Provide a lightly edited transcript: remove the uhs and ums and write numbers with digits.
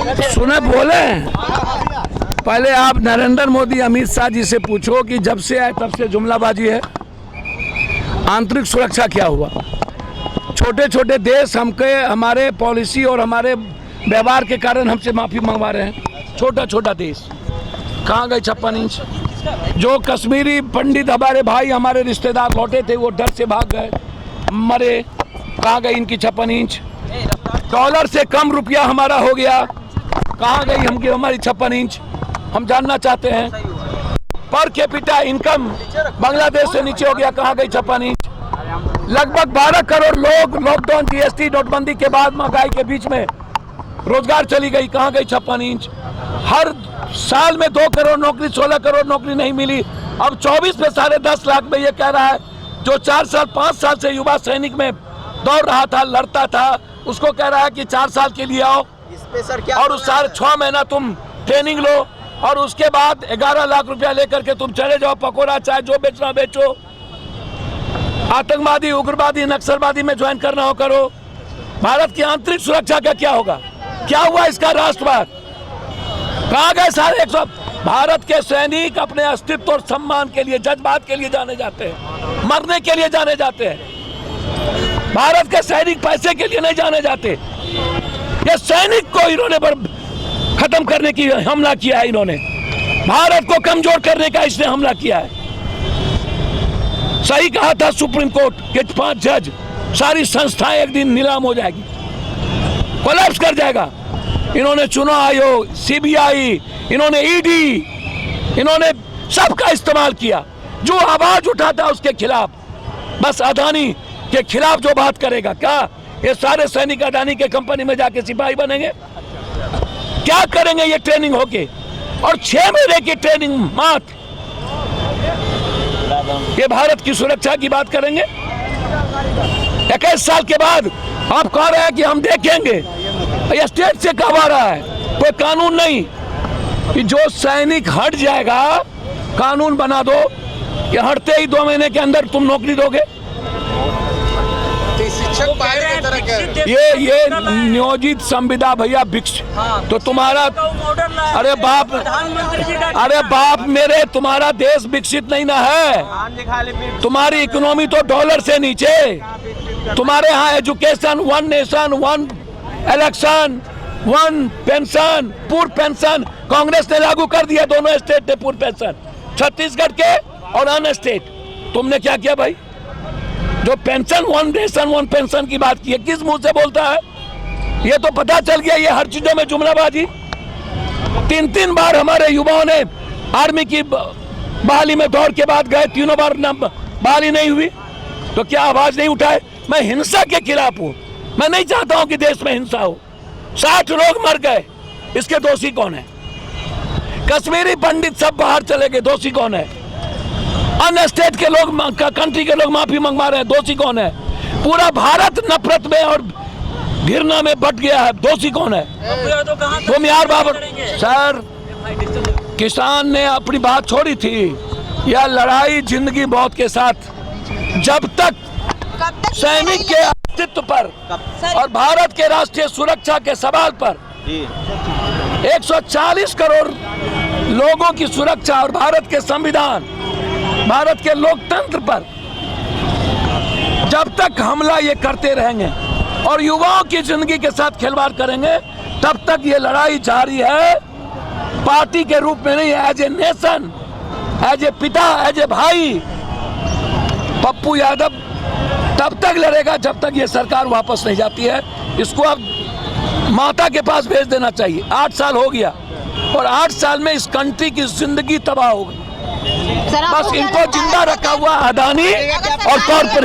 सुने बोले। पहले आप नरेंद्र मोदी अमित शाह जी से पूछो कि जब से आए तब से जुमलाबाजी है। आंतरिक सुरक्षा क्या हुआ? छोटे छोटे देश हमारे पॉलिसी और हमारे व्यवहार के कारण हमसे माफी मंगवा रहे हैं। छोटा छोटा देश कहाँ गए 56 इंच? जो कश्मीरी पंडित हमारे भाई हमारे रिश्तेदार लौटे थे वो डर से भाग गए, मरे। कहाँ गई इनकी 56 इंच? डॉलर से कम रुपया हमारा हो गया, कहाँ गई हमारी 56 इंच? हम जानना चाहते हैं। पर कैपिटा इनकम बांग्लादेश से नीचे हो गया, कहाँ गई 56 इंच? लगभग 12 करोड़ लोग लॉकडाउन, जीएसटी, नोटबंदी के बाद महंगाई के बीच में रोजगार चली गई, कहाँ गई 56 इंच? हर साल में 2 करोड़ नौकरी, 16 करोड़ नौकरी नहीं मिली। अब 24 में 10.5 लाख में ये कह रहा है जो 4 साल 5 साल से युवा सैनिक में दौड़ रहा था, लड़ता था, उसको कह रहा है कि 4 साल के लिए आओ। इस पे सर क्या और उस साल 6 महीना तुम ट्रेनिंग लो और उसके बाद 11 लाख रुपया लेकर के तुम चले जाओ, पकौड़ा चाहे जो बेचना बेचो, आतंकवादी, उग्रवादी, नक्सलवादी में ज्वाइन करना हो करो। भारत की आंतरिक सुरक्षा का क्या होगा? क्या हुआ इसका राष्ट्रवाद? कहाँ गए सारे 100? भारत के सैनिक अपने अस्तित्व और सम्मान के लिए, जज्बात के लिए जाने जाते हैं, मरने के लिए जाने जाते हैं। भारत के सैनिक पैसे के लिए नहीं जाने जाते। ये सैनिक को इन्होंने खत्म करने की हमला किया है, इन्होंने भारत को कमजोर करने का इसने हमला किया है। सही कहा था सुप्रीम कोर्ट के 5 जज, सारी संस्थाएं एक दिन नीलाम हो जाएगी, कोलैप्स कर जाएगा। इन्होंने चुनाव आयोग, सीबीआई, इन्होंने ईडी, इन्होंने सबका इस्तेमाल किया। जो आवाज उठाता उसके खिलाफ, बस अदानी के खिलाफ जो बात करेगा, क्या ये सारे सैनिक अदानी के कंपनी में जाके सिपाही बनेंगे? क्या करेंगे ये ट्रेनिंग होके? और 6 महीने की ट्रेनिंग मात्र, ये भारत की सुरक्षा की बात करेंगे? 21 साल के बाद आप कह रहे हैं कि हम देखेंगे। ये स्टेट से कब आ रहा है? कोई कानून नहीं कि जो सैनिक हट जाएगा कानून बना दो, ये हटते ही 2 महीने के अंदर तुम नौकरी दोगे। शिक्षक ये नियोजित संविदा भैया भिक्ष। तो तुम्हारा अरे बाप मेरे, तुम्हारा देश विकसित नहीं ना है। तुम्हारी इकोनॉमी तो डॉलर से नीचे। तुम्हारे यहाँ एजुकेशन 1 नेशन 1 इलेक्शन 1 पेंशन, पूर्व पेंशन कांग्रेस ने लागू कर दिया। दोनों स्टेट ने पूर्व पेंशन, छत्तीसगढ़ के और अन्य स्टेट। तुमने क्या किया भाई? जो पेंशन 1 नेशन 1 पेंशन की बात की है, किस मुंह से बोलता है? ये तो पता चल गया ये हर चीजों में जुमलाबाजी। 3 बार हमारे युवाओं ने आर्मी की बहाली में दौड़ के बाद गए, 3 बार बहाली नहीं हुई। तो क्या आवाज नहीं उठाए? मैं हिंसा के खिलाफ हूं। मैं नहीं चाहता हूं कि देश में हिंसा हो। 60 लोग मर गए, इसके दोषी कौन है? कश्मीरी पंडित सब बाहर चले गए, दोषी कौन है? अन्य स्टेट के लोग, कंट्री के लोग माफी मंगवा रहे हैं, दोषी कौन है? पूरा भारत नफरत में और घृणा में बट गया है, दोषी कौन है? तुम यार बाबा। सर, किसान ने अपनी बात छोड़ी थी। यह लड़ाई जिंदगी मौत के साथ, जब तक सैनिक के अस्तित्व पर और भारत के राष्ट्रीय सुरक्षा के सवाल पर 140 करोड़ लोगों की सुरक्षा और भारत के संविधान, भारत के लोकतंत्र पर जब तक हमला ये करते रहेंगे और युवाओं की जिंदगी के साथ खिलवाड़ करेंगे, तब तक ये लड़ाई जारी है। पार्टी के रूप में नहीं, as a nation, as a पिता, एज ए भाई। पप्पू यादव तब तक लड़ेगा जब तक ये सरकार वापस नहीं जाती है। इसको अब माता के पास भेज देना चाहिए। 8 साल हो गया और 8 साल में इस कंट्री की जिंदगी तबाह हो गई। बस इनको जिंदा रखा हुआ अदानी और कॉर्पोरेट।